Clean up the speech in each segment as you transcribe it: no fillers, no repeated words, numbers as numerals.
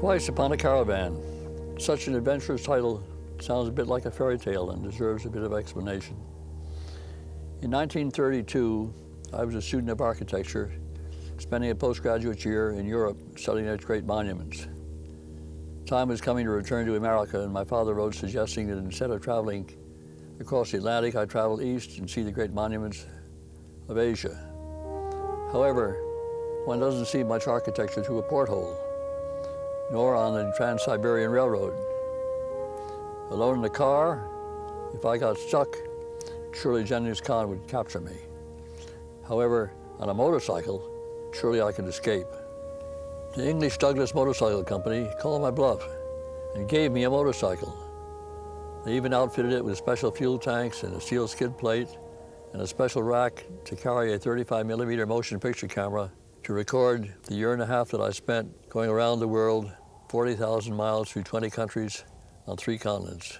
Twice Upon a Caravan. Such an adventurous title sounds a bit like a fairy tale and deserves a bit of explanation. In 1932, I was a student of architecture, spending a postgraduate year in Europe studying its great monuments. Time was coming to return to America, and my father wrote suggesting that instead of traveling across the Atlantic, I travel east and see the great monuments of Asia. However, one doesn't see much architecture through a porthole, nor on the Trans-Siberian Railroad. Alone in the car, if I got stuck, surely Genghis Khan would capture me. However, on a motorcycle, surely I could escape. The English Douglas Motorcycle Company called my bluff and gave me a motorcycle. They even outfitted it with special fuel tanks and a steel skid plate and a special rack to carry a 35mm motion picture camera to record the year and a half that I spent going around the world, 40,000 miles through 20 countries on 3 continents.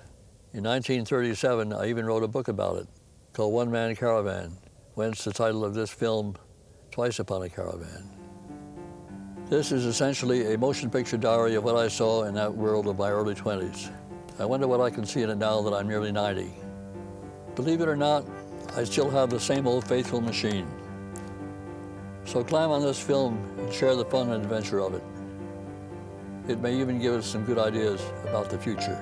In 1937, I even wrote a book about it called One Man Caravan, whence the title of this film, Twice Upon a Caravan. This is essentially a motion picture diary of what I saw in that world of my early 20s. I wonder what I can see in it now that I'm nearly 90. Believe it or not, I still have the same old faithful machine. So climb on this film and share the fun and adventure of it. It may even give us some good ideas about the future.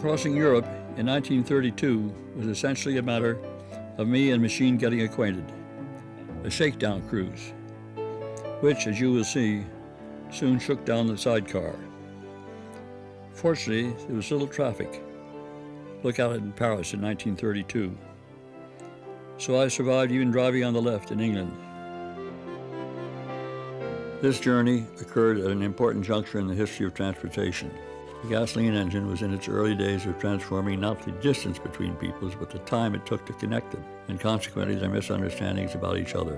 Crossing Europe in 1932 was essentially a matter of me and machine getting acquainted. A shakedown cruise, which, as you will see, soon shook down the sidecar. Fortunately, there was little traffic. Look at it in Paris in 1932. So I survived even driving on the left in England. This journey occurred at an important juncture in the history of transportation. The gasoline engine was in its early days of transforming not the distance between peoples, but the time it took to connect them, and consequently their misunderstandings about each other.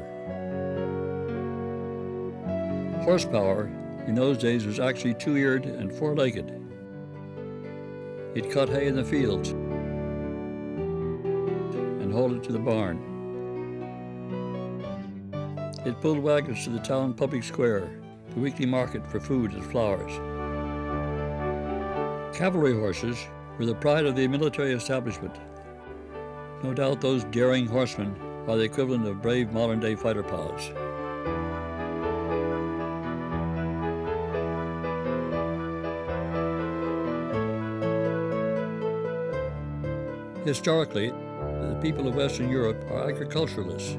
Horsepower in those days was actually 2-eared and 4-legged. It cut hay in the fields and hauled it to the barn. It pulled wagons to the town public square, the weekly market for food and flowers. Cavalry horses were the pride of the military establishment. No doubt those daring horsemen are the equivalent of brave modern-day fighter pilots. Historically, the people of Western Europe are agriculturalists.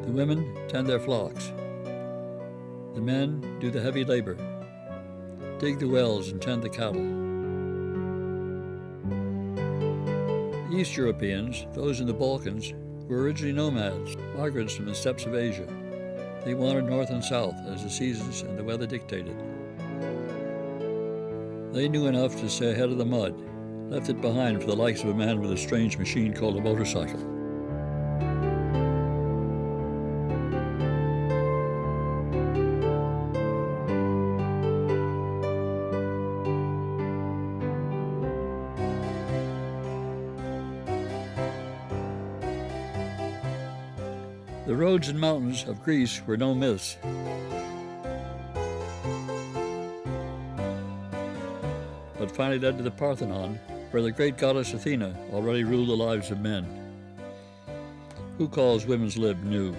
The women tend their flocks. The men do the heavy labor, dig the wells and tend the cattle. East Europeans, those in the Balkans, were originally nomads, migrants from the steppes of Asia. They wandered north and south as the seasons and the weather dictated. They knew enough to stay ahead of the mud, left it behind for the likes of a man with a strange machine called a motorcycle. The roads and mountains of Greece were no myths. But finally led to the Parthenon, where the great goddess Athena already ruled the lives of men. Who calls women's lib new?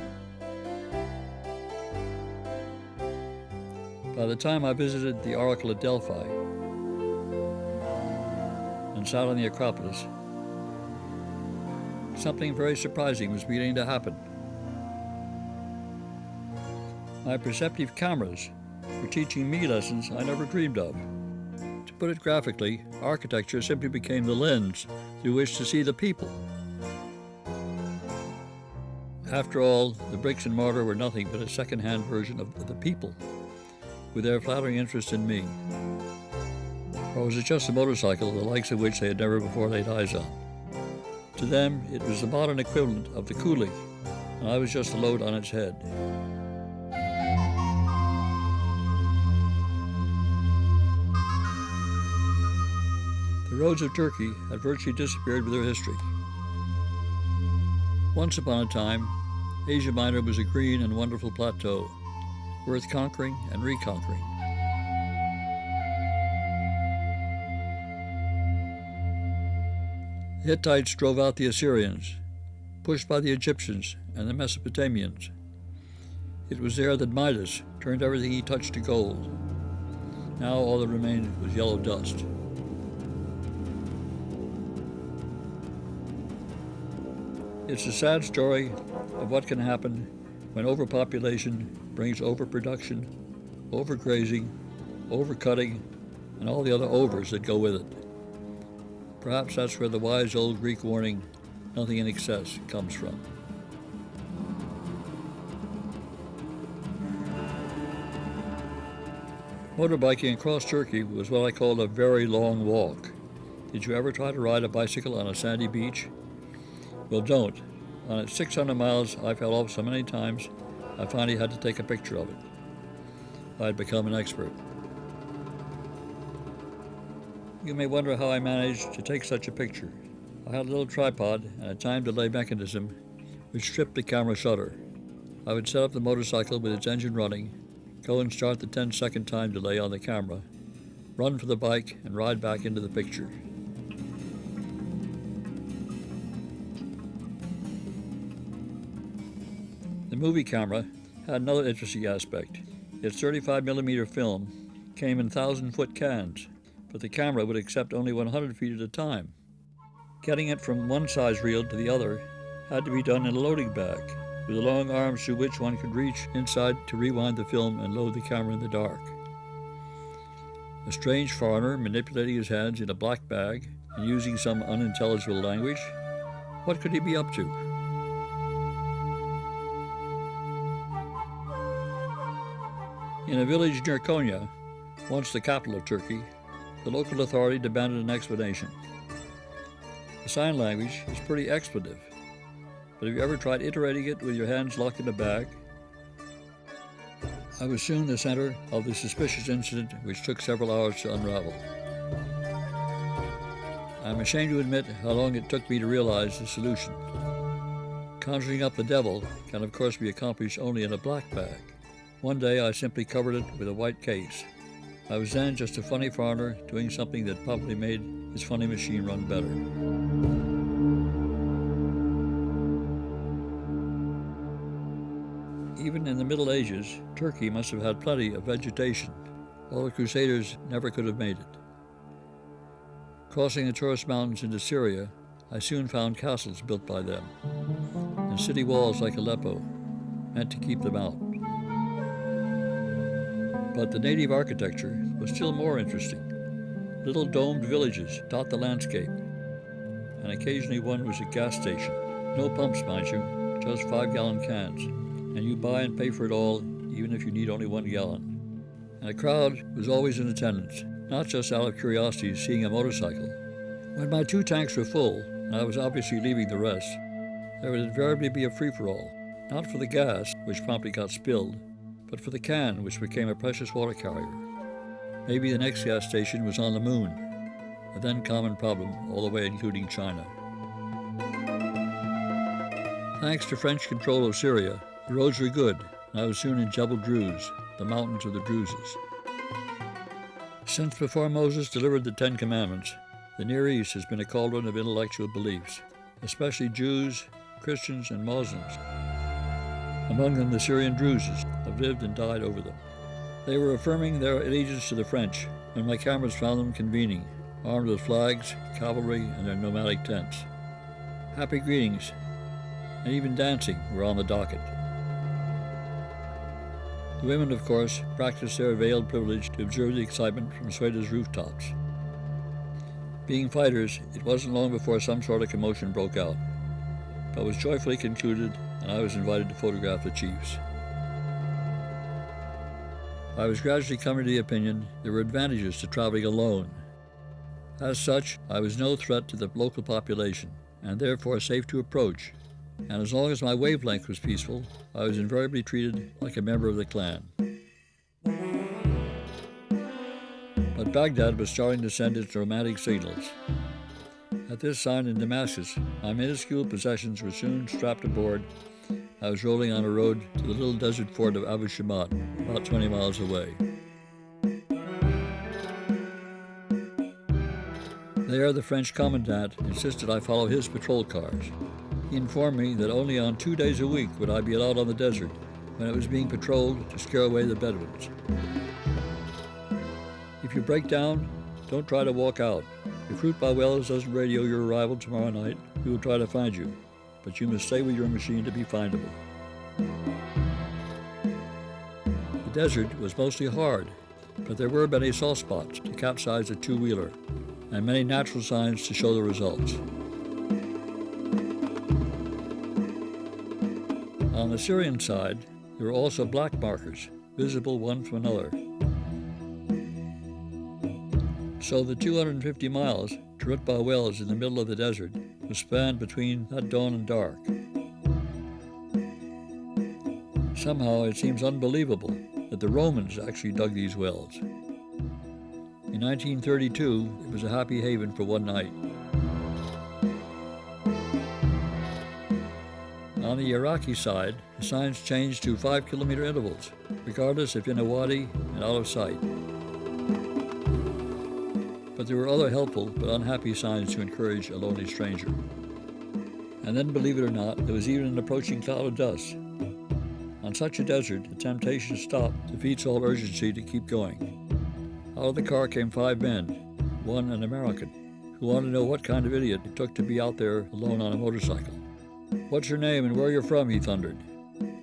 By the time I visited the Oracle at Delphi and sat on the Acropolis, something very surprising was beginning to happen. My perceptive cameras were teaching me lessons I never dreamed of. To put it graphically, architecture simply became the lens through which to see the people. After all, the bricks and mortar were nothing but a second-hand version of the people, with their flattering interest in me. Or was it just a motorcycle, the likes of which they had never before laid eyes on? To them, it was the modern equivalent of the coolie, and I was just a load on its head. The roads of Turkey had virtually disappeared with their history. Once upon a time, Asia Minor was a green and wonderful plateau, worth conquering and reconquering. The Hittites drove out the Assyrians, pushed by the Egyptians and the Mesopotamians. It was there that Midas turned everything he touched to gold. Now all that remained was yellow dust. It's a sad story of what can happen when overpopulation brings overproduction, overgrazing, overcutting, and all the other overs that go with it. Perhaps that's where the wise old Greek warning, nothing in excess, comes from. Motorbiking across Turkey was what I called a very long walk. Did you ever try to ride a bicycle on a sandy beach? Well, don't. On its 600 miles, I fell off so many times, I finally had to take a picture of it. I'd become an expert. You may wonder how I managed to take such a picture. I had a little tripod and a time delay mechanism which tripped the camera shutter. I would set up the motorcycle with its engine running, go and start the 10-second time delay on the camera, run for the bike, and ride back into the picture. The movie camera had another interesting aspect. Its 35mm film came in 1,000-foot cans, but the camera would accept only 100 feet at a time. Getting it from one size reel to the other had to be done in a loading bag, with the long arms through which one could reach inside to rewind the film and load the camera in the dark. A strange foreigner manipulating his hands in a black bag and using some unintelligible language. What could he be up to? In a village near Konya, once the capital of Turkey, the local authority demanded an explanation. The sign language is pretty expletive, but have you ever tried iterating it with your hands locked in a bag? I was soon the center of the suspicious incident which took several hours to unravel. I'm ashamed to admit how long it took me to realize the solution. Conjuring up the devil can of course be accomplished only in a black bag. One day I simply covered it with a white case. I was then just a funny foreigner doing something that probably made his funny machine run better. Even in the Middle Ages, Turkey must have had plenty of vegetation. All the Crusaders never could have made it. Crossing the Taurus Mountains into Syria, I soon found castles built by them, and city walls like Aleppo, meant to keep them out. But the native architecture was still more interesting. Little domed villages dot the landscape, and occasionally one was a gas station. No pumps, mind you, just 5-gallon cans, and you buy and pay for it all, even if you need only 1 gallon. And a crowd was always in attendance, not just out of curiosity seeing a motorcycle. When my 2 tanks were full, and I was obviously leaving the rest, there would invariably be a free-for-all, not for the gas, which promptly got spilled, but for the can, which became a precious water carrier. Maybe the next gas station was on the moon, a then common problem all the way including China. Thanks to French control of Syria, the roads were good, and I was soon in Jebel Druze, the mountains of the Druzes. Since before Moses delivered the 10 Commandments, the Near East has been a cauldron of intellectual beliefs, especially Jews, Christians, and Muslims. Among them, the Syrian Druzes have lived and died over them. They were affirming their allegiance to the French when my cameras found them convening, armed with flags, cavalry, and their nomadic tents. Happy greetings, and even dancing were on the docket. The women, of course, practiced their veiled privilege to observe the excitement from Sueda's rooftops. Being fighters, it wasn't long before some sort of commotion broke out, but was joyfully concluded, and I was invited to photograph the chiefs. I was gradually coming to the opinion there were advantages to traveling alone. As such, I was no threat to the local population, and therefore safe to approach, and as long as my wavelength was peaceful, I was invariably treated like a member of the clan. But Baghdad was starting to send its romantic signals. At this sign in Damascus, my minuscule possessions were soon strapped aboard, I was rolling on a road to the little desert fort of Abu Shamat, about 20 miles away. There, the French commandant insisted I follow his patrol cars. He informed me that only on 2 days a week would I be allowed on the desert when it was being patrolled to scare away the Bedouins. If you break down, don't try to walk out. If Route by Wells doesn't radio your arrival tomorrow night, we will try to find you, but you must stay with your machine to be findable. The desert was mostly hard, but there were many soft spots to capsize a two-wheeler, and many natural signs to show the results. On the Syrian side, there were also black markers, visible one from another. So the 250 miles to Rut Ba Wells in the middle of the desert was spanned between that dawn and dark. Somehow it seems unbelievable that the Romans actually dug these wells. In 1932, it was a happy haven for one night. On the Iraqi side, the signs changed to 5-kilometer intervals, regardless if in a wadi and out of sight. But there were other helpful but unhappy signs to encourage a lonely stranger. And then, believe it or not, there was even an approaching cloud of dust. On such a desert, the temptation to stop defeats all urgency to keep going. Out of the car came 5 men, one an American, who wanted to know what kind of idiot it took to be out there alone on a motorcycle. "What's your name and where you're from?" he thundered.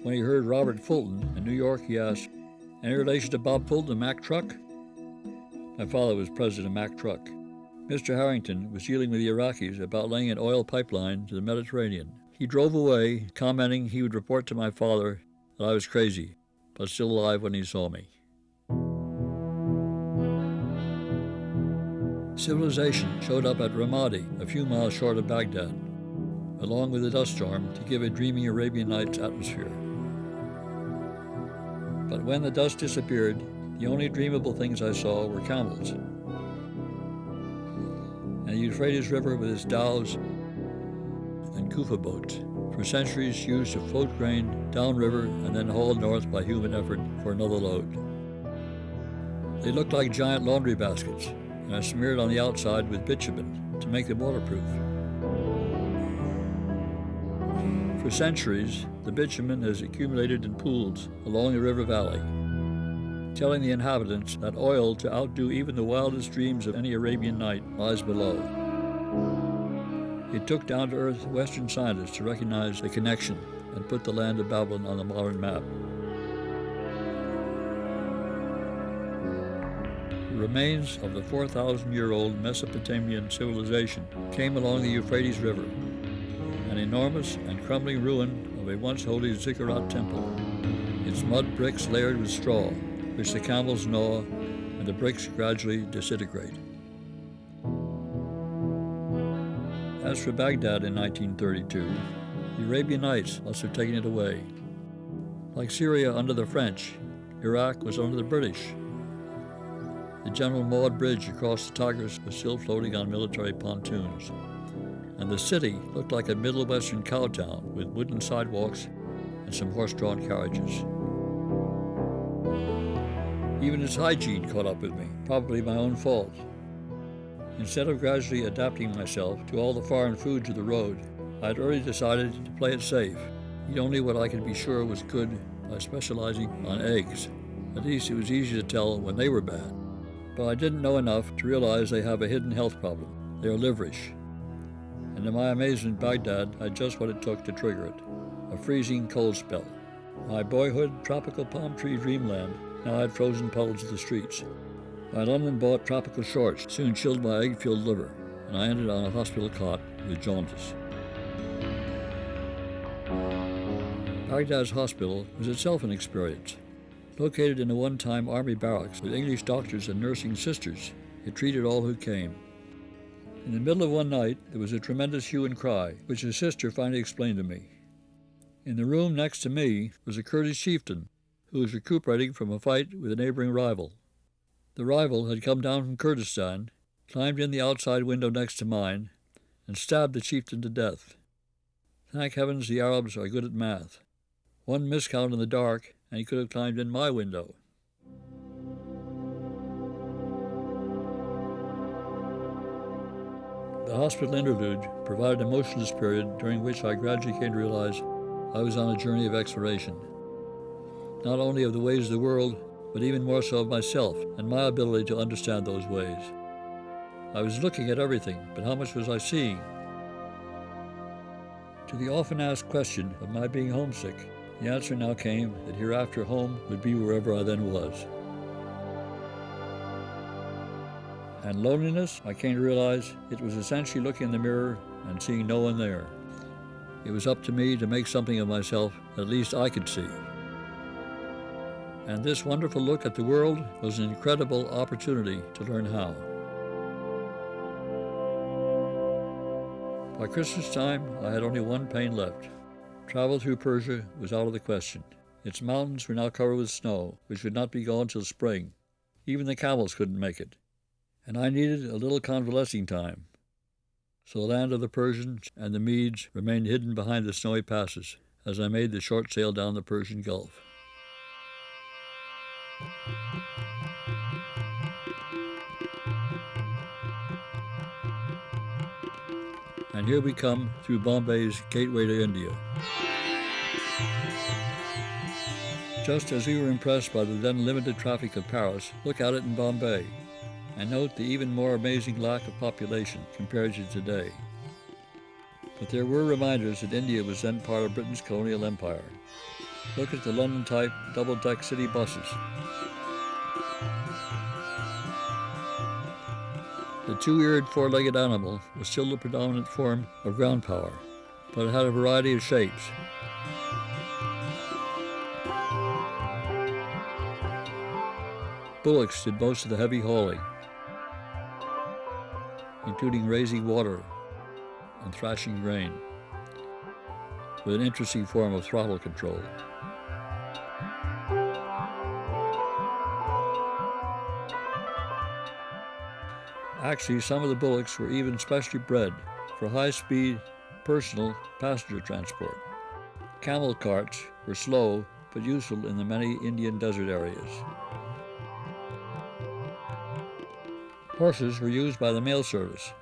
When he heard Robert Fulton in New York, he asked, "Any relation to Bob Fulton of Mack Truck?" My father was president of Mack Truck. Mr. Harrington was dealing with the Iraqis about laying an oil pipeline to the Mediterranean. He drove away, commenting he would report to my father that I was crazy, but still alive when he saw me. Civilization showed up at Ramadi, a few miles short of Baghdad, along with a dust storm to give a dreamy Arabian Nights atmosphere. But when the dust disappeared, the only dreamable things I saw were camels. And the Euphrates River with its dhows and kufa boats, for centuries used to float grain downriver and then hauled north by human effort for another load. They looked like giant laundry baskets, and are smeared on the outside with bitumen to make them waterproof. For centuries, the bitumen has accumulated in pools along the river valley, telling the inhabitants that oil to outdo even the wildest dreams of any Arabian night lies below. It took down-to-earth Western scientists to recognize the connection and put the land of Babylon on the modern map. The remains of the 4,000-year-old Mesopotamian civilization came along the Euphrates River, an enormous and crumbling ruin of a once holy ziggurat temple, its mud bricks layered with straw, which the camels gnaw, and the bricks gradually disintegrate. As for Baghdad in 1932, the Arabian Nights must have taken it away. Like Syria under the French, Iraq was under the British. The General Maud Bridge across the Tigris was still floating on military pontoons, and the city looked like a Middle Western cow town with wooden sidewalks and some horse-drawn carriages. Even its hygiene caught up with me, probably my own fault. Instead of gradually adapting myself to all the foreign foods of the road, I had already decided to play it safe, eat only what I could be sure was good by specializing on eggs. At least it was easy to tell when they were bad. But I didn't know enough to realize they have a hidden health problem. They are liverish. And to my amazement, Baghdad had just what it took to trigger it, a freezing cold spell. My boyhood tropical palm tree dreamland now had frozen puddles of the streets. My London-bought tropical shorts soon chilled my egg-filled liver, and I ended on a hospital cot with jaundice. Baghdad's hospital was itself an experience. Located in a one-time army barracks with English doctors and nursing sisters, it treated all who came. In the middle of one night, there was a tremendous hue and cry, which a sister finally explained to me. In the room next to me was a Kurdish chieftain who was recuperating from a fight with a neighboring rival. The rival had come down from Kurdistan, climbed in the outside window next to mine, and stabbed the chieftain to death. Thank heavens the Arabs are good at math. One miscount in the dark, and he could have climbed in my window. The hospital interlude provided a motionless period during which I gradually came to realize I was on a journey of exploration, not only of the ways of the world, but even more so of myself and my ability to understand those ways. I was looking at everything, but how much was I seeing? To the often asked question of my being homesick, the answer now came that hereafter home would be wherever I then was. And loneliness, I came to realize it was essentially looking in the mirror and seeing no one there. It was up to me to make something of myself that at least I could see. And this wonderful look at the world was an incredible opportunity to learn how. By Christmas time, I had only one pain left. Travel through Persia was out of the question. Its mountains were now covered with snow, which would not be gone till spring. Even the camels couldn't make it. And I needed a little convalescing time. So the land of the Persians and the Medes remained hidden behind the snowy passes as I made the short sail down the Persian Gulf. And here we come through Bombay's gateway to India. Just as we were impressed by the then limited traffic of Paris, look at it in Bombay, and note the even more amazing lack of population compared to today. But there were reminders that India was then part of Britain's colonial empire. Look at the London-type double-deck city buses. The two-eared, four-legged animal was still the predominant form of ground power, but it had a variety of shapes. Bullocks did most of the heavy hauling, including raising water and thrashing grain, with an interesting form of throttle control. Actually, some of the bullocks were even specially bred for high-speed personal passenger transport. Camel carts were slow but useful in the many Indian desert areas. Horses were used by the mail service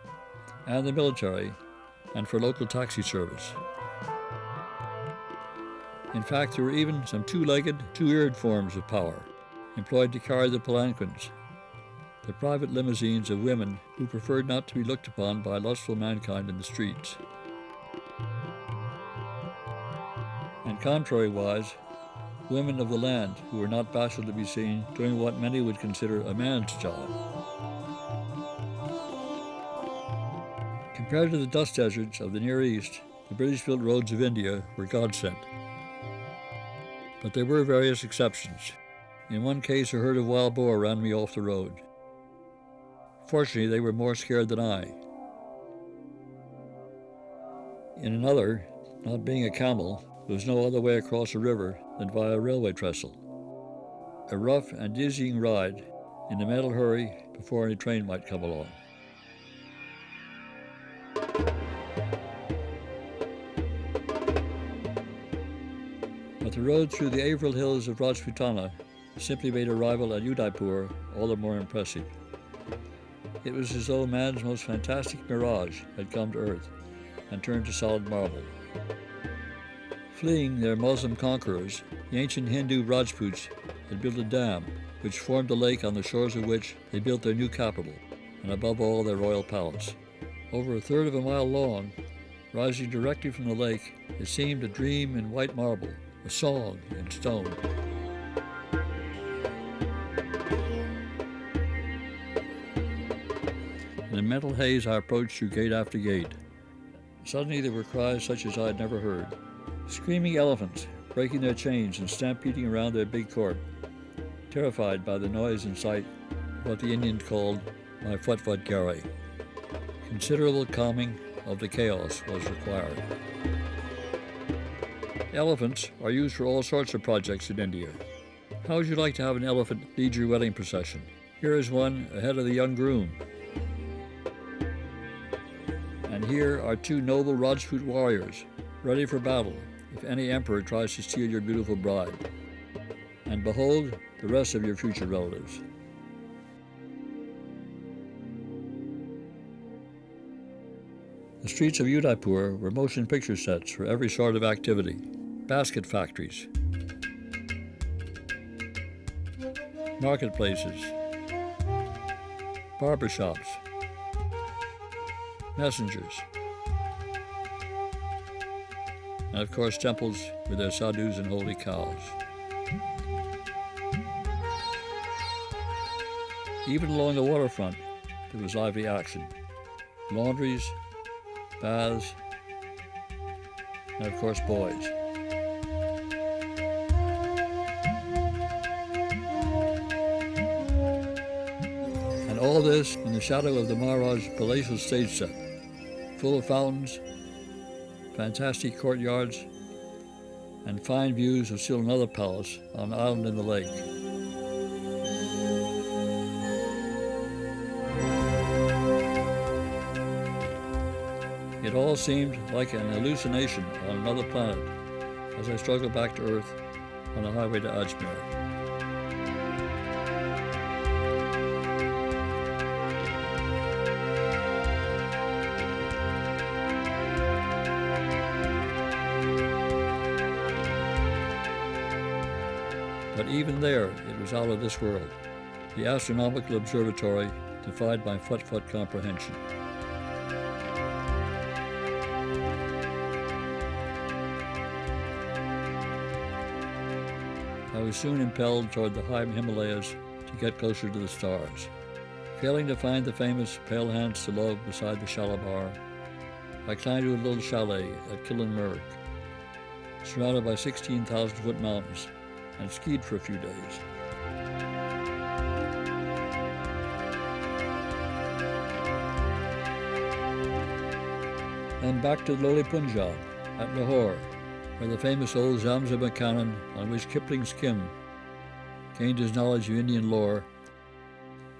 and the military and for local taxi service. In fact, there were even some two-legged, two-eared forms of power employed to carry the palanquins, the private limousines of women who preferred not to be looked upon by lustful mankind in the streets. And contrary-wise, women of the land who were not bashful to be seen doing what many would consider a man's job. Compared to the dust deserts of the Near East, the British-built roads of India were godsend. But there were various exceptions. In one case, a herd of wild boar ran me off the road. Fortunately, they were more scared than I. In another, not being a camel, there was no other way across a river than via a railway trestle. A rough and dizzying ride in a mental hurry before any train might come along. But the road through the Averill hills of Rajputana simply made arrival at Udaipur all the more impressive. It was as though man's most fantastic mirage had come to earth and turned to solid marble. Fleeing their Muslim conquerors, the ancient Hindu Rajputs had built a dam which formed a lake on the shores of which they built their new capital, and above all their royal palace. Over a third of a mile long, rising directly from the lake, it seemed a dream in white marble, a song in stone. In a mental haze, I approached through gate after gate. Suddenly there were cries such as I had never heard. Screaming elephants, breaking their chains and stampeding around their big court, terrified by the noise and sight of what the Indians called my Upon A Caravan. Considerable calming of the chaos was required. Elephants are used for all sorts of projects in India. How would you like to have an elephant lead your wedding procession? Here is one ahead of the young groom. And here are two noble Rajput warriors, ready for battle, if any emperor tries to steal your beautiful bride. And behold the rest of your future relatives. The streets of Udaipur were motion picture sets for every sort of activity. Basket factories, marketplaces, barbershops, messengers, and of course temples with their sadhus and holy cows. Even along the waterfront, there was lively action. Laundries, baths, and of course boys. And all this in the shadow of the Maharaj's palatial stage set, full of fountains, fantastic courtyards, and fine views of still another palace on an island in the lake. It all seemed like an hallucination on another planet as I struggled back to Earth on the highway to Ajmer. But even there, it was out of this world. The astronomical observatory defied my fut-fut comprehension. I was soon impelled toward the high Himalayas to get closer to the stars. Failing to find the famous Pale Hands to Love beside the Shalabar, I climbed to a little chalet at Killinmerg, surrounded by 16,000-foot mountains, and skied for a few days. Then back to the lowly Punjab at Lahore, where the famous old Zamzam cannon on which Kipling's Kim gained his knowledge of Indian lore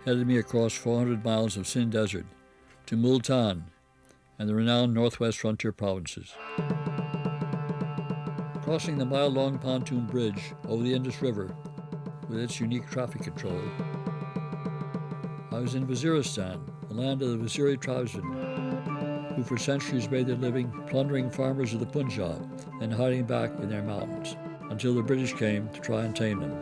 headed me across 400 miles of Sindh Desert to Multan and the renowned northwest frontier provinces. Crossing the mile-long pontoon bridge over the Indus River with its unique traffic control, I was in Waziristan, the land of the Waziri tribesmen, who for centuries made their living plundering farmers of the Punjab and hiding back in their mountains until the British came to try and tame them.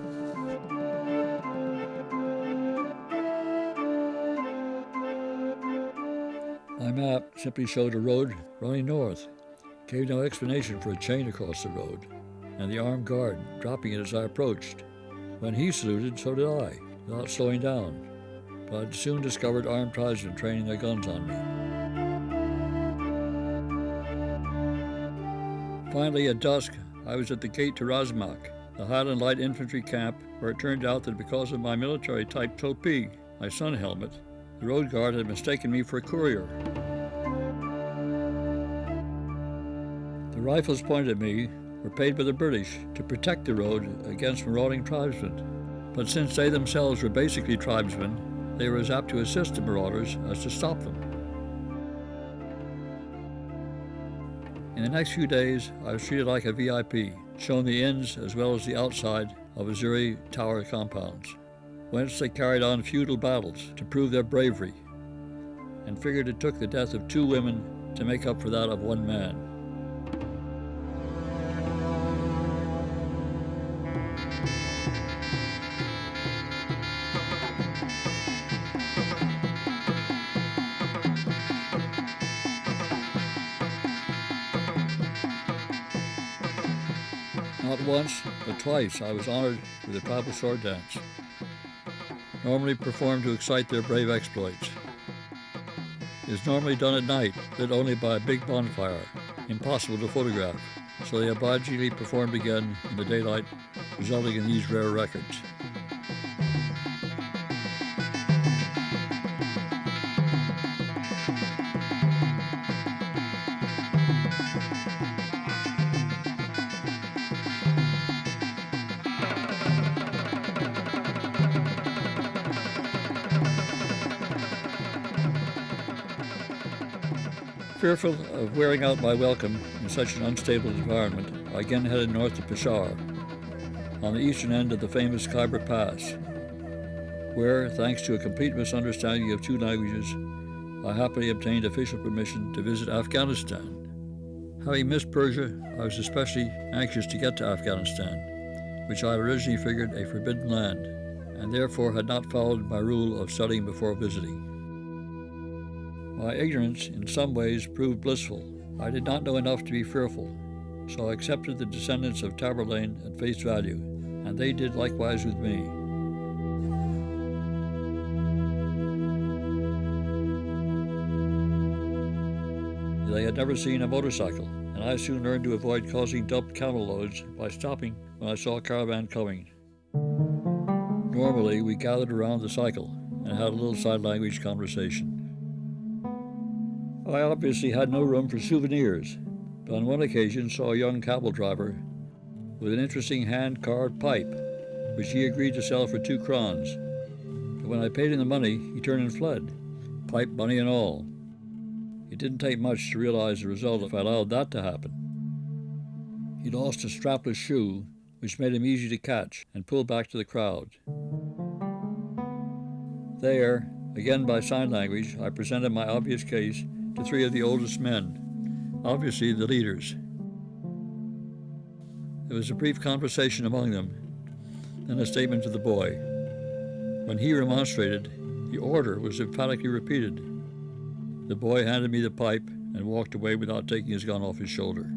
My map simply showed a road running north, gave no explanation for a chain across the road, and the armed guard dropping it as I approached. When he saluted, so did I, without slowing down, but I soon discovered armed tribesmen training their guns on me. Finally, at dusk, I was at the gate to Razmak, the Highland Light Infantry camp, where it turned out that because of my military-type topi, my sun helmet, the road guard had mistaken me for a courier. The rifles pointed at me were paid by the British to protect the road against marauding tribesmen, but since they themselves were basically tribesmen, they were as apt to assist the marauders as to stop them. In the next few days, I was treated like a VIP, shown the ins as well as the outside of Waziri tower compounds, whence they carried on feudal battles to prove their bravery, and figured it took the death of 2 women to make up for that of 1 man. Not once, but twice, I was honored with a tribal sword dance, normally performed to excite their brave exploits. It is normally done at night, lit only by a big bonfire, impossible to photograph, so they obligingly performed again in the daylight, resulting in these rare records. Fearful of wearing out my welcome in such an unstable environment, I again headed north to Peshawar, on the eastern end of the famous Khyber Pass, where, thanks to a complete misunderstanding of two languages, I happily obtained official permission to visit Afghanistan. Having missed Persia, I was especially anxious to get to Afghanistan, which I had originally figured a forbidden land, and therefore had not followed my rule of studying before visiting. My ignorance in some ways proved blissful. I did not know enough to be fearful, so I accepted the descendants of Tamerlane at face value, and they did likewise with me. They had never seen a motorcycle, and I soon learned to avoid causing dumped camel loads by stopping when I saw a caravan coming. Normally, we gathered around the cycle and had a little sign language conversation. I obviously had no room for souvenirs, but on one occasion saw a young camel driver with an interesting hand-carved pipe, which he agreed to sell for 2 crowns. But when I paid him the money, he turned and fled, pipe, money and all. It didn't take much to realize the result if I allowed that to happen. He lost a strapless shoe, which made him easy to catch and pull back to the crowd. There, again by sign language, I presented my obvious case to 3 of the oldest men, obviously the leaders. There was a brief conversation among them, then a statement to the boy. When he remonstrated, the order was emphatically repeated. The boy handed me the pipe and walked away without taking his gun off his shoulder.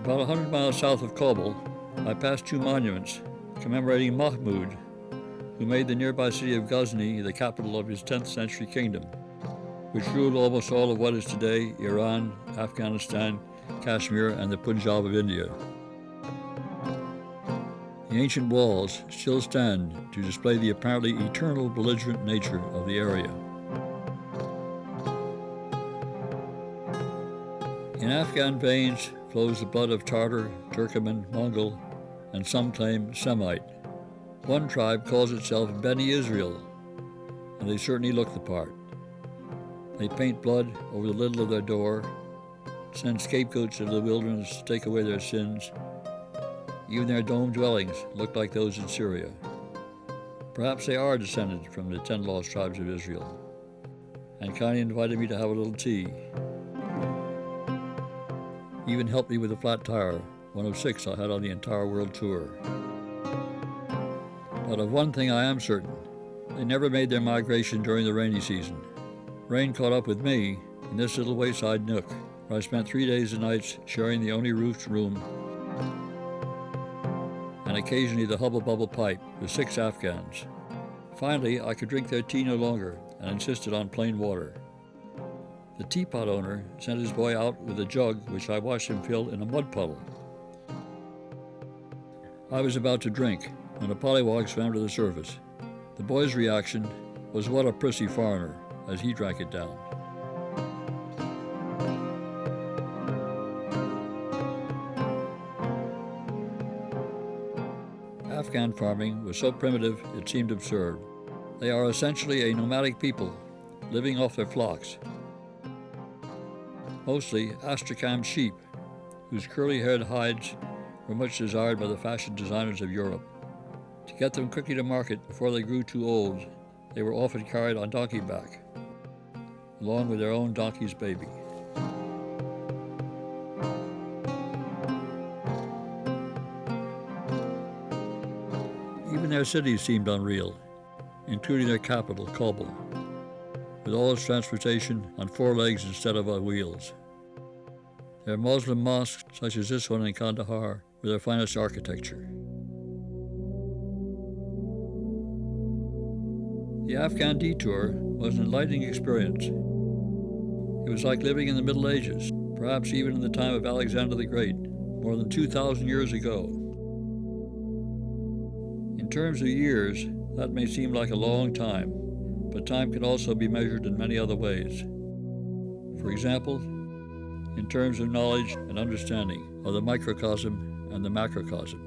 About 100 miles south of Kabul, I passed 2 monuments commemorating Mahmud, who made the nearby city of Ghazni the capital of his 10th century kingdom, which ruled almost all of what is today Iran, Afghanistan, Kashmir, and the Punjab of India. The ancient walls still stand to display the apparently eternal belligerent nature of the area. In Afghan veins flows the blood of Tartar, Turkoman, Mongol, and some claim Semite. One tribe calls itself Beni Israel, and they certainly look the part. They paint blood over the lintel of their door, send scapegoats into the wilderness to take away their sins. Even their domed dwellings look like those in Syria. Perhaps they are descended from the 10 lost tribes of Israel, and kindly invited me to have a little tea. Even helped me with a flat tire, one of 6 I had on the entire world tour. But of one thing I am certain, they never made their migration during the rainy season. Rain caught up with me in this little wayside nook, where I spent 3 days and nights sharing the only roofed room, and occasionally the hubble-bubble pipe with 6 Afghans. Finally, I could drink their tea no longer and insisted on plain water. The teapot owner sent his boy out with a jug, which I watched him fill in a mud puddle. I was about to drink when a pollywog swam to the surface. The boy's reaction was, "What a prissy foreigner," as he drank it down. Afghan farming was so primitive it seemed absurd. They are essentially a nomadic people, living off their flocks. Mostly Astrakhan sheep, whose curly-haired hides were much desired by the fashion designers of Europe. To get them quickly to market before they grew too old, they were often carried on donkey back, along with their own donkey's baby. Even their cities seemed unreal, including their capital, Kabul, with all its transportation on 4 legs instead of on wheels. Their Muslim mosques, such as this one in Kandahar, were their finest architecture. The Afghan detour was an enlightening experience. It was like living in the Middle Ages, perhaps even in the time of Alexander the Great, more than 2,000 years ago. In terms of years, that may seem like a long time, but time can also be measured in many other ways. For example, in terms of knowledge and understanding of the microcosm and the macrocosm.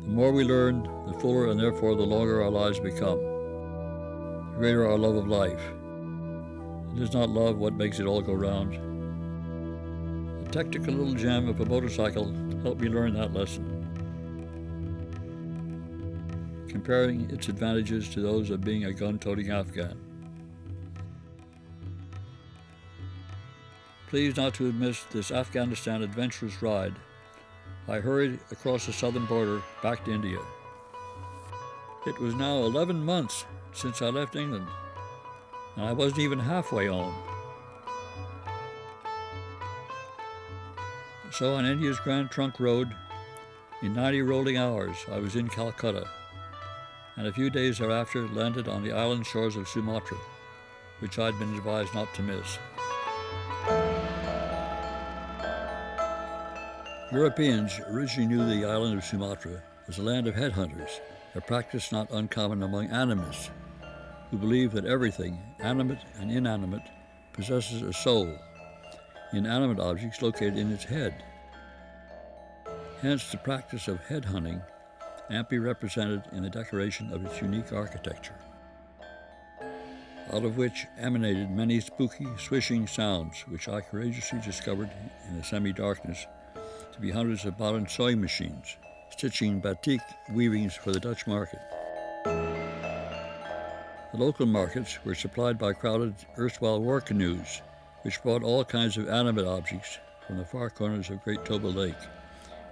The more we learn, the fuller and therefore the longer our lives become, the greater our love of life. It is not love what makes it all go round. The technical little gem of a motorcycle helped me learn that lesson, comparing its advantages to those of being a gun-toting Afghan. Pleased not to have missed this Afghanistan adventurous ride, I hurried across the southern border back to India. It was now 11 months since I left England, and I wasn't even halfway home. So on India's Grand Trunk Road, in 90 rolling hours, I was in Calcutta, and a few days thereafter landed on the island shores of Sumatra, which I'd been advised not to miss. Europeans originally knew the island of Sumatra as a land of headhunters, a practice not uncommon among animists, who believe that everything, animate and inanimate, possesses a soul, inanimate objects located in its head. Hence the practice of head hunting, amply represented in the decoration of its unique architecture, out of which emanated many spooky, swishing sounds, which I courageously discovered in the semi-darkness to be hundreds of modern sewing machines, stitching batik weavings for the Dutch market. The local markets were supplied by crowded erstwhile war canoes, which brought all kinds of animate objects from the far corners of Great Toba Lake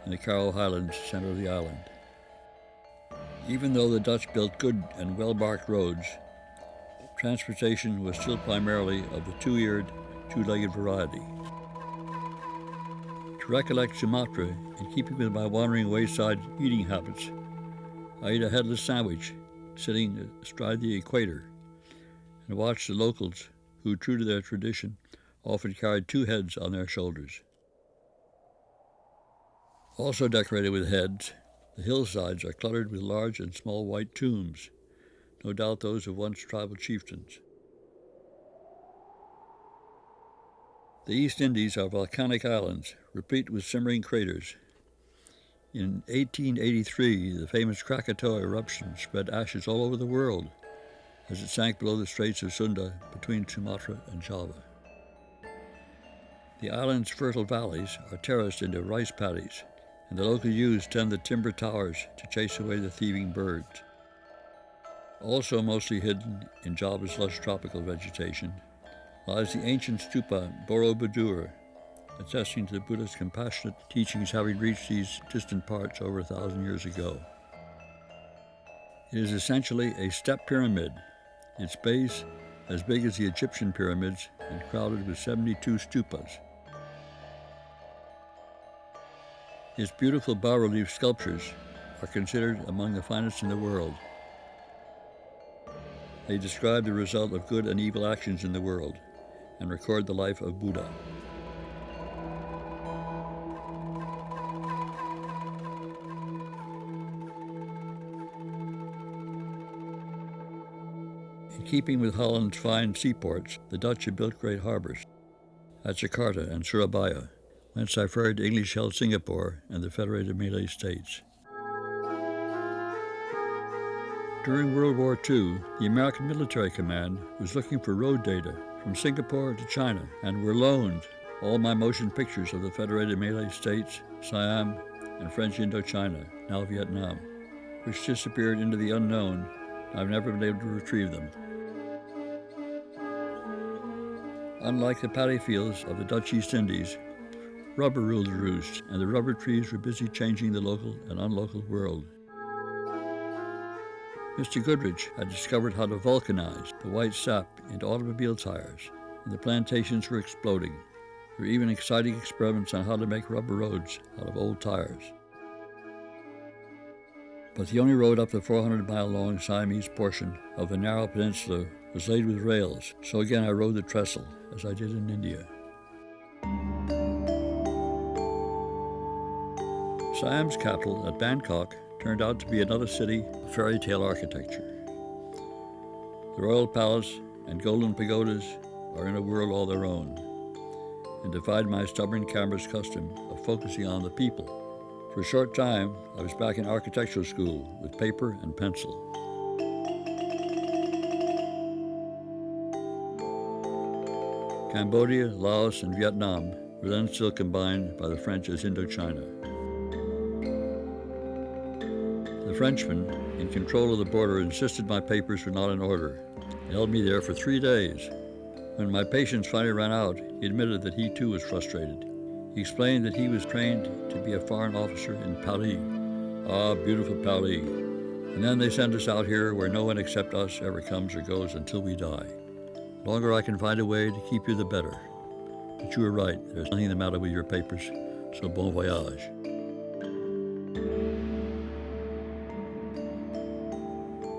in the Karo Highlands center of the island. Even though the Dutch built good and well-marked roads, transportation was still primarily of the two-eared, two-legged variety. To recollect Sumatra, in keeping with my wandering wayside eating habits, I ate a headless sandwich, sitting astride the equator, and watched the locals, who, true to their tradition, often carried two heads on their shoulders. Also decorated with heads, the hillsides are cluttered with large and small white tombs, no doubt those of once tribal chieftains. The East Indies are volcanic islands, replete with simmering craters. In 1883, the famous Krakatoa eruption spread ashes all over the world as it sank below the Straits of Sunda between Sumatra and Java. The island's fertile valleys are terraced into rice paddies, and the local youths tend the timber towers to chase away the thieving birds. Also mostly hidden in Java's lush tropical vegetation lies the ancient stupa Borobudur, attesting to the Buddha's compassionate teachings having reached these distant parts over 1,000 years ago. It is essentially a step pyramid, its base as big as the Egyptian pyramids and crowded with 72 stupas. Its beautiful bas-relief sculptures are considered among the finest in the world. They describe the result of good and evil actions in the world and record the life of Buddha. In keeping with Holland's fine seaports, the Dutch had built great harbors at Jakarta and Surabaya, whence I ferried to English-held Singapore and the Federated Malay States. During World War II, the American Military Command was looking for road data from Singapore to China and were loaned all my motion pictures of the Federated Malay States, Siam, and French Indochina, now Vietnam, which disappeared into the unknown. I've never been able to retrieve them. Unlike the paddy fields of the Dutch East Indies, rubber ruled the roost, and the rubber trees were busy changing the local and unlocal world. Mr. Goodrich had discovered how to vulcanize the white sap into automobile tires, and the plantations were exploding. There were even exciting experiments on how to make rubber roads out of old tires. But the only road up the 400-mile-long Siamese portion of the narrow peninsula was laid with rails, so again I rode the trestle, as I did in India. Siam's capital at Bangkok turned out to be another city of fairy tale architecture. The royal palace and golden pagodas are in a world all their own, and defied my stubborn camera's custom of focusing on the people, For a short time, I was back in architectural school with paper and pencil. Cambodia, Laos, and Vietnam were then still combined by the French as Indochina. The Frenchman, in control of the border, insisted my papers were not in order. He held me there for 3 days. When my patience finally ran out, he admitted that he too was frustrated. He explained that he was trained to be a foreign officer in Paris. Ah, beautiful Paris. And then they send us out here where no one except us ever comes or goes until we die. The longer I can find a way to keep you, the better. But you were right, there's nothing the matter with your papers, so bon voyage.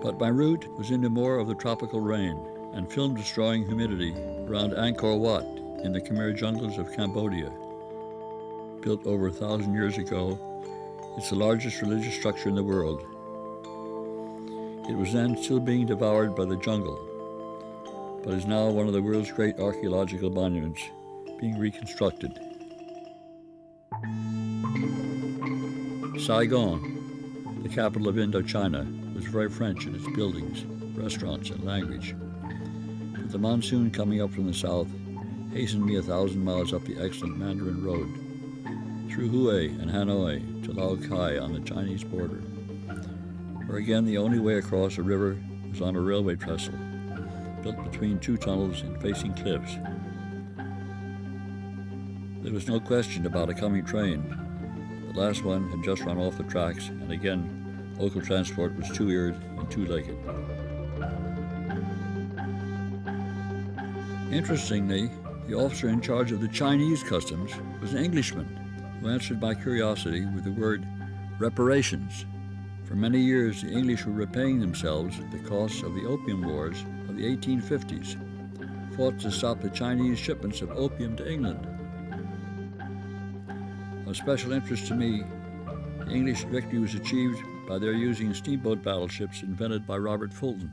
But my route was into more of the tropical rain and film-destroying humidity around Angkor Wat in the Khmer jungles of Cambodia. Built over 1,000 years ago, it's the largest religious structure in the world. It was then still being devoured by the jungle, but is now one of the world's great archaeological monuments, being reconstructed. Saigon, the capital of Indochina, was very French in its buildings, restaurants, and language. But the monsoon coming up from the south hastened me 1,000 miles up the excellent Mandarin Road, through Hue and Hanoi to Lao Cai on the Chinese border, where again the only way across a river was on a railway trestle, built between 2 tunnels and facing cliffs. There was no question about a coming train. The last one had just run off the tracks, and again, local transport was two-eared and two-legged. Interestingly, the officer in charge of the Chinese customs was an Englishman who answered my curiosity with the word reparations. For many years, the English were repaying themselves the costs of the Opium Wars of the 1850s, fought to stop the Chinese shipments of opium to England. Of special interest to me, the English victory was achieved by their using steamboat battleships invented by Robert Fulton.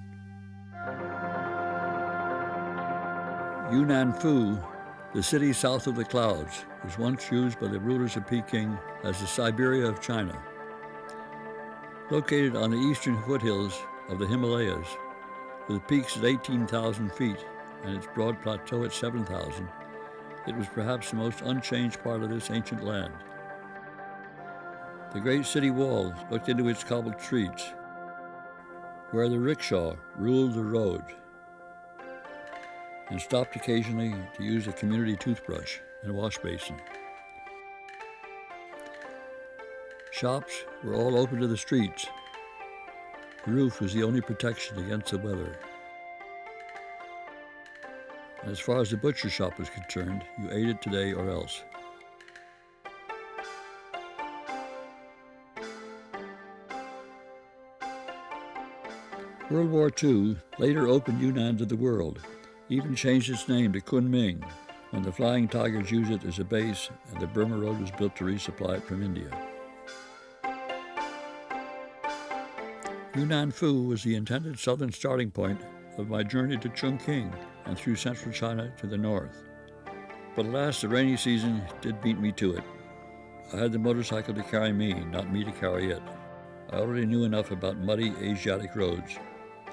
Yunnan Phu, the city south of the clouds, was once used by the rulers of Peking as the Siberia of China. Located on the eastern foothills of the Himalayas, with peaks at 18,000 feet and its broad plateau at 7,000, it was perhaps the most unchanged part of this ancient land. The great city wall looked into its cobbled streets, where the rickshaw ruled the road and stopped occasionally to use a community toothbrush and wash basin. Shops were all open to the streets. The roof was the only protection against the weather. And as far as the butcher shop was concerned, you ate it today or else. World War II later opened Yunnan to the world, even changed its name to Kunming when the Flying Tigers used it as a base and the Burma Road was built to resupply it from India. Yunnan Phu was the intended southern starting point of my journey to Chongqing and through central China to the north. But alas, the rainy season did beat me to it. I had the motorcycle to carry me, not me to carry it. I already knew enough about muddy Asiatic roads.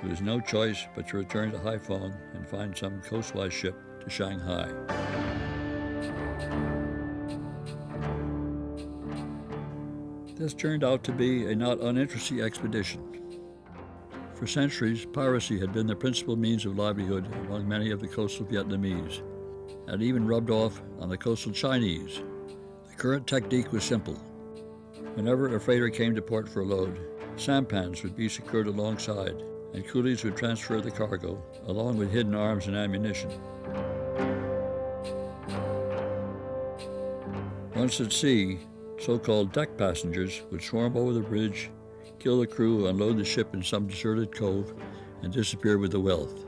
There was no choice but to return to Haiphong and find some coastwise ship to Shanghai. This turned out to be a not uninteresting expedition. For centuries, piracy had been the principal means of livelihood among many of the coastal Vietnamese, and even rubbed off on the coastal Chinese. The current technique was simple. Whenever a freighter came to port for a load, sampans would be secured alongside, and coolies would transfer the cargo, along with hidden arms and ammunition. Once at sea, so-called deck passengers would swarm over the bridge, kill the crew, unload the ship in some deserted cove, and disappear with the wealth.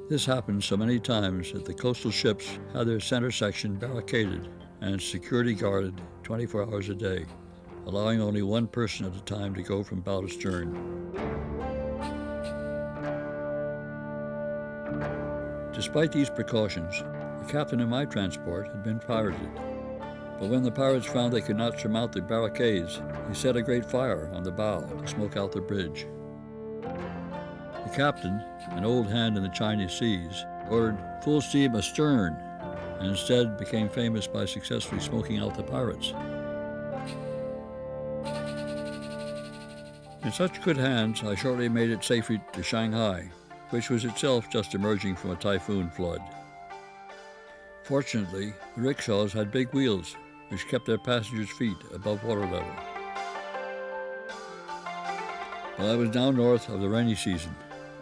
This happened so many times that the coastal ships had their center section barricaded and security guarded 24 hours a day, allowing only one person at a time to go from bow to stern. Despite these precautions, the captain of my transport had been pirated. But when the pirates found they could not surmount the barricades, they set a great fire on the bow to smoke out the bridge. The captain, an old hand in the Chinese seas, ordered full steam astern, and instead became famous by successfully smoking out the pirates. In such good hands, I shortly made it safely to Shanghai, which was itself just emerging from a typhoon flood. Fortunately, the rickshaws had big wheels, which kept their passengers' feet above water level. While I was down north of the rainy season,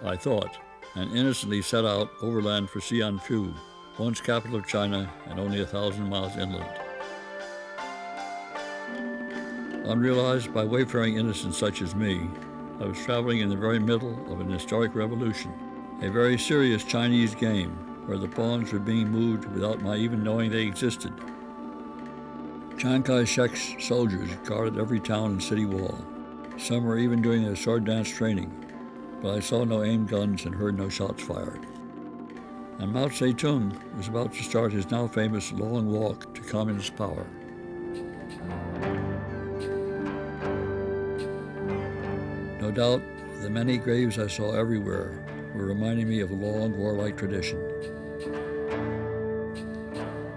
I thought, and innocently set out overland for Xianfu, once capital of China and only 1,000 miles inland. Unrealized by wayfaring innocents such as me, I was traveling in the very middle of an historic revolution, a very serious Chinese game where the pawns were being moved without my even knowing they existed. Chiang Kai-shek's soldiers guarded every town and city wall. Some were even doing their sword dance training, but I saw no aimed guns and heard no shots fired. And Mao Zedong was about to start his now famous long walk to communist power. No doubt, the many graves I saw everywhere were reminding me of a long warlike tradition.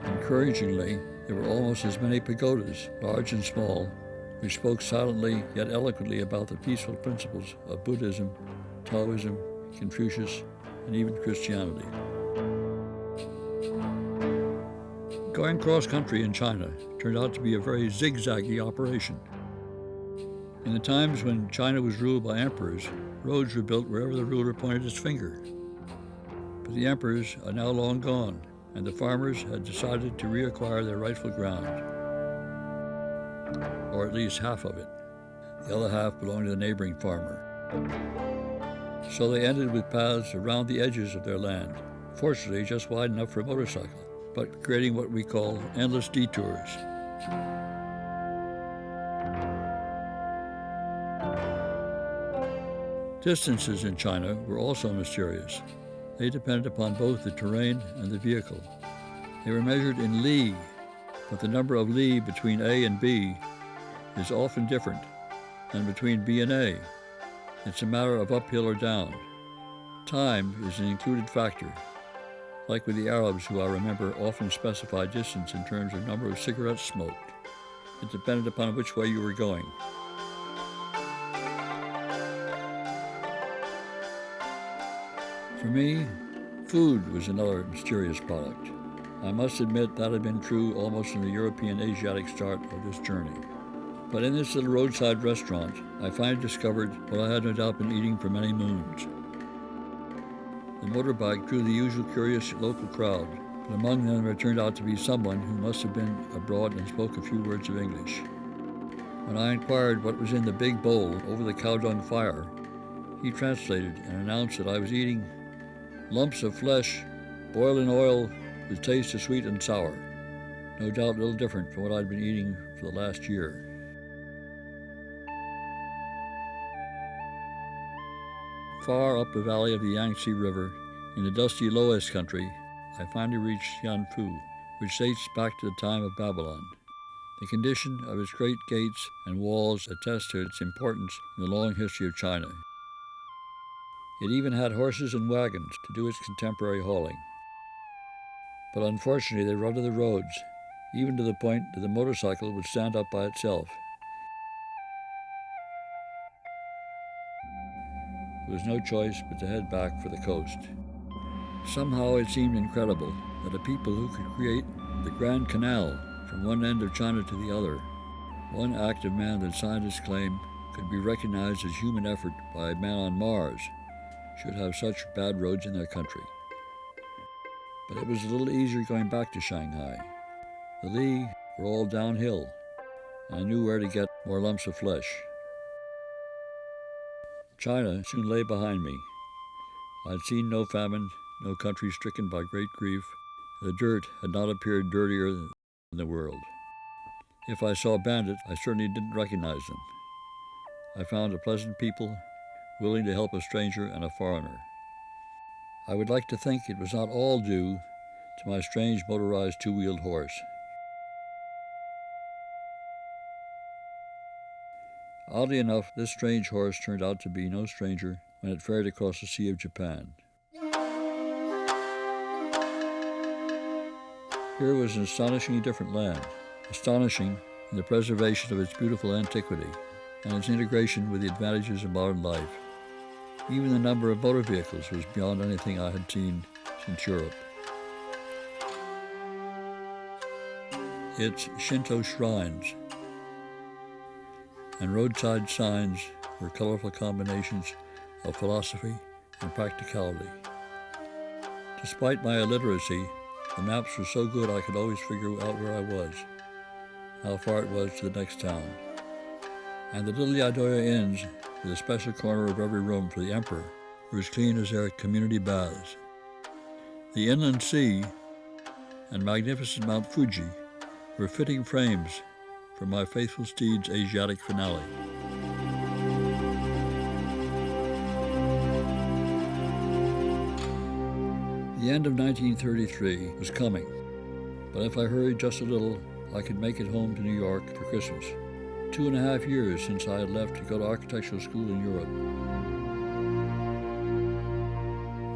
Encouragingly, there were almost as many pagodas, large and small, which spoke silently yet eloquently about the peaceful principles of Buddhism, Taoism, Confucius, and even Christianity. Going cross-country in China turned out to be a very zigzaggy operation. In the times when China was ruled by emperors, roads were built wherever the ruler pointed his finger. But the emperors are now long gone, and the farmers had decided to reacquire their rightful ground, or at least half of it. The other half belonged to the neighboring farmer. So they ended with paths around the edges of their land, fortunately just wide enough for a motorcycle, but creating what we call endless detours. Distances in China were also mysterious. They depended upon both the terrain and the vehicle. They were measured in li, but the number of li between A and B is often different than between B and A. It's a matter of uphill or down. Time is an included factor. Like with the Arabs, who I remember often specified distance in terms of number of cigarettes smoked. It depended upon which way you were going. For me, food was another mysterious product. I must admit that had been true almost from the European Asiatic start of this journey. But in this little roadside restaurant, I finally discovered what I had no doubt been eating for many moons. The motorbike drew the usual curious local crowd, but among them there turned out to be someone who must have been abroad and spoke a few words of English. When I inquired what was in the big bowl over the cow dung fire, he translated and announced that I was eating lumps of flesh boiled in oil with taste of sweet and sour. No doubt a little different from what I'd been eating for the last year. Far up the valley of the Yangtze River, in the dusty Loess country, I finally reached Xianfu, which dates back to the time of Babylon. The condition of its great gates and walls attest to its importance in the long history of China. It even had horses and wagons to do its contemporary hauling. But unfortunately, they rutted the roads, even to the point that the motorcycle would stand up by itself. There was no choice but to head back for the coast. Somehow it seemed incredible that a people who could create the Grand Canal from one end of China to the other, one act of man that scientists claim could be recognized as human effort by a man on Mars, should have such bad roads in their country. But it was a little easier going back to Shanghai. The li were all downhill, and I knew where to get more lumps of flesh. China soon lay behind me. I'd seen no famine, no country stricken by great grief. The dirt had not appeared dirtier than the world. If I saw bandits, I certainly didn't recognize them. I found a pleasant people, willing to help a stranger and a foreigner. I would like to think it was not all due to my strange motorized two-wheeled horse. Oddly enough, this strange horse turned out to be no stranger when it fared across the Sea of Japan. Here was an astonishingly different land, astonishing in the preservation of its beautiful antiquity and its integration with the advantages of modern life. Even the number of motor vehicles was beyond anything I had seen since Europe. Its Shinto shrines and roadside signs were colorful combinations of philosophy and practicality. Despite my illiteracy, the maps were so good I could always figure out where I was, how far it was to the next town. And the little Yadoya inns, with a special corner of every room for the emperor, were as clean as their community baths. The inland sea and magnificent Mount Fuji were fitting frames for my faithful steed's Asiatic finale. The end of 1933 was coming, but if I hurried just a little, I could make it home to New York for Christmas. 2.5 years since I had left to go to architectural school in Europe.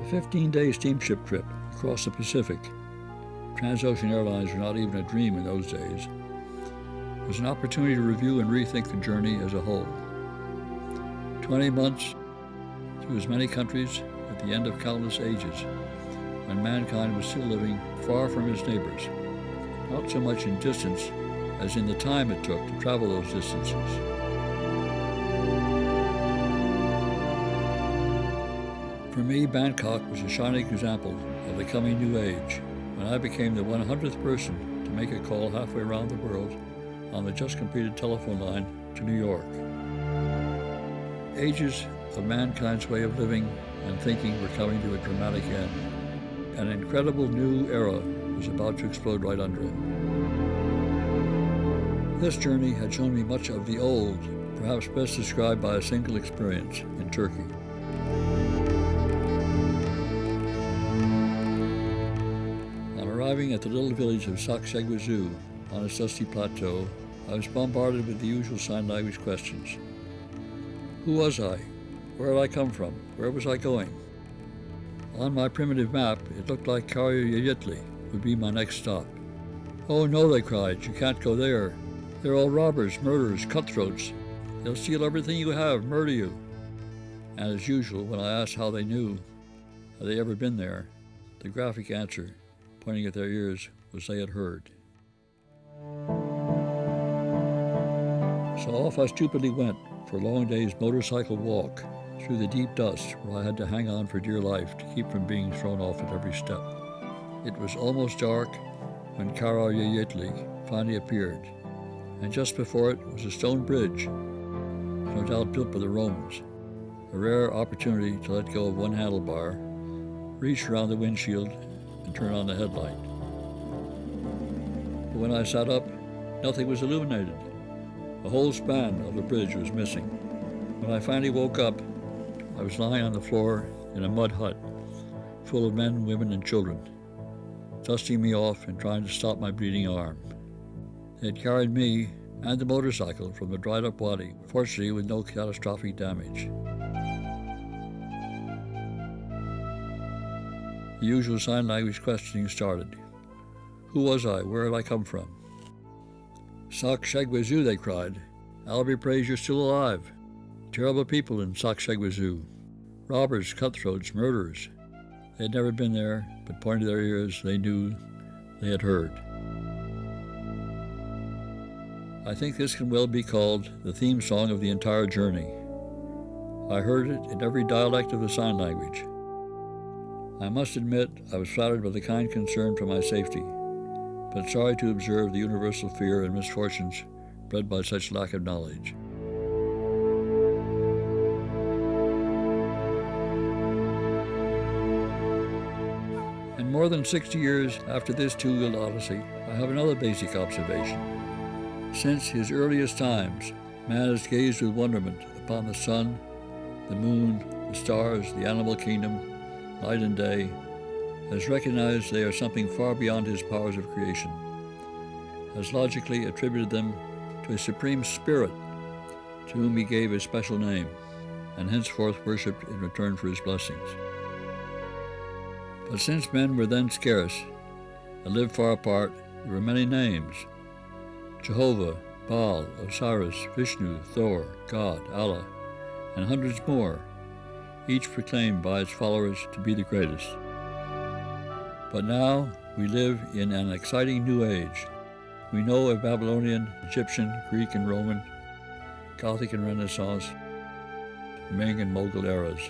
A 15-day steamship trip across the Pacific, Transocean Airlines were not even a dream in those days, was an opportunity to review and rethink the journey as a whole. 20 months through as many countries at the end of countless ages, when mankind was still living far from its neighbors, not so much in distance as in the time it took to travel those distances. For me, Bangkok was a shining example of the coming new age, when I became the 100th person to make a call halfway around the world on the just completed telephone line to New York. Ages of mankind's way of living and thinking were coming to a dramatic end. An incredible new era was about to explode right under it. This journey had shown me much of the old, perhaps best described by a single experience in Turkey. On arriving at the little village of Sakşegüzü on its dusty plateau, I was bombarded with the usual sign language questions. Who was I? Where had I come from? Where was I going? On my primitive map, it looked like Karayiğitli would be my next stop. Oh no, they cried, you can't go there. They're all robbers, murderers, cutthroats. They'll steal everything you have, murder you. And as usual, when I asked how they knew, had they ever been there, the graphic answer, pointing at their ears, was they had heard. So off I stupidly went for a long day's motorcycle walk through the deep dust where I had to hang on for dear life to keep from being thrown off at every step. It was almost dark when Karayiğitli finally appeared, and just before it was a stone bridge, no doubt built by the Romans, a rare opportunity to let go of one handlebar, reach around the windshield, and turn on the headlight. But when I sat up, nothing was illuminated. The whole span of the bridge was missing. When I finally woke up, I was lying on the floor in a mud hut full of men, women, and children, dusting me off and trying to stop my bleeding arm. They had carried me and the motorcycle from the dried-up wadi, fortunately with no catastrophic damage. The usual sign language questioning started. Who was I? Where had I come from? Sakşegüzü, they cried. Allah be praised you're still alive. Terrible people in Sakşegüzü. Robbers, cutthroats, murderers. They had never been there, but pointing to their ears, they knew they had heard. I think this can well be called the theme song of the entire journey. I heard it in every dialect of the sign language. I must admit I was flattered by the kind concern for my safety, but sorry to observe the universal fear and misfortunes bred by such lack of knowledge. And more than 60 years after this two-wheeled odyssey, I have another basic observation. Since his earliest times, man has gazed with wonderment upon the sun, the moon, the stars, the animal kingdom, night and day, has recognized they are something far beyond his powers of creation, has logically attributed them to a supreme spirit, to whom he gave a special name, and henceforth worshipped in return for his blessings. But since men were then scarce and lived far apart, there were many names: Jehovah, Baal, Osiris, Vishnu, Thor, God, Allah, and hundreds more, each proclaimed by its followers to be the greatest. But now we live in an exciting new age. We know of Babylonian, Egyptian, Greek and Roman, Gothic and Renaissance, Ming and Mughal eras.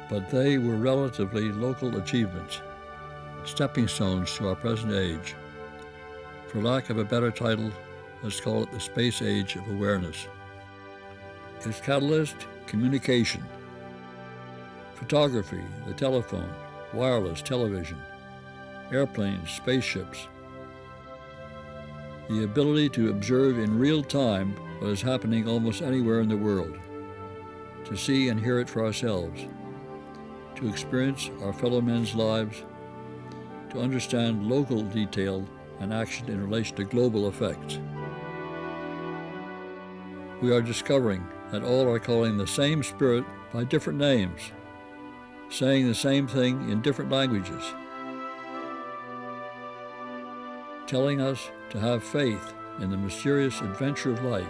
But they were relatively local achievements, stepping stones to our present age. For lack of a better title, let's call it the space age of awareness. Its catalyst, communication, photography, the telephone, wireless television, airplanes, spaceships, the ability to observe in real time what is happening almost anywhere in the world, to see and hear it for ourselves, to experience our fellow men's lives, to understand local detail and action in relation to global effects. We are discovering that all are calling the same spirit by different names, saying the same thing in different languages, telling us to have faith in the mysterious adventure of life.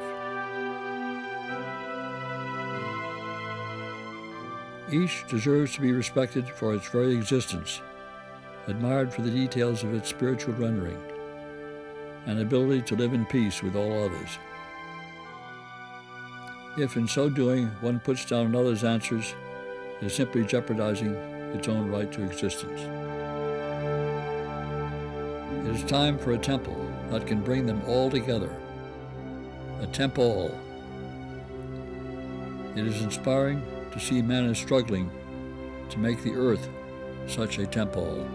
Each deserves to be respected for its very existence, admired for the details of its spiritual rendering, and ability to live in peace with all others. If in so doing one puts down another's answers, it is simply jeopardizing its own right to existence. It is time for a temple that can bring them all together, a temple. It is inspiring to see man is struggling to make the earth such a temple.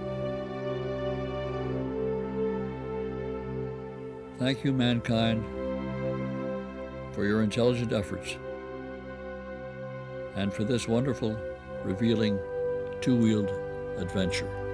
Thank you, mankind, for your intelligent efforts and for this wonderful, revealing, two-wheeled adventure.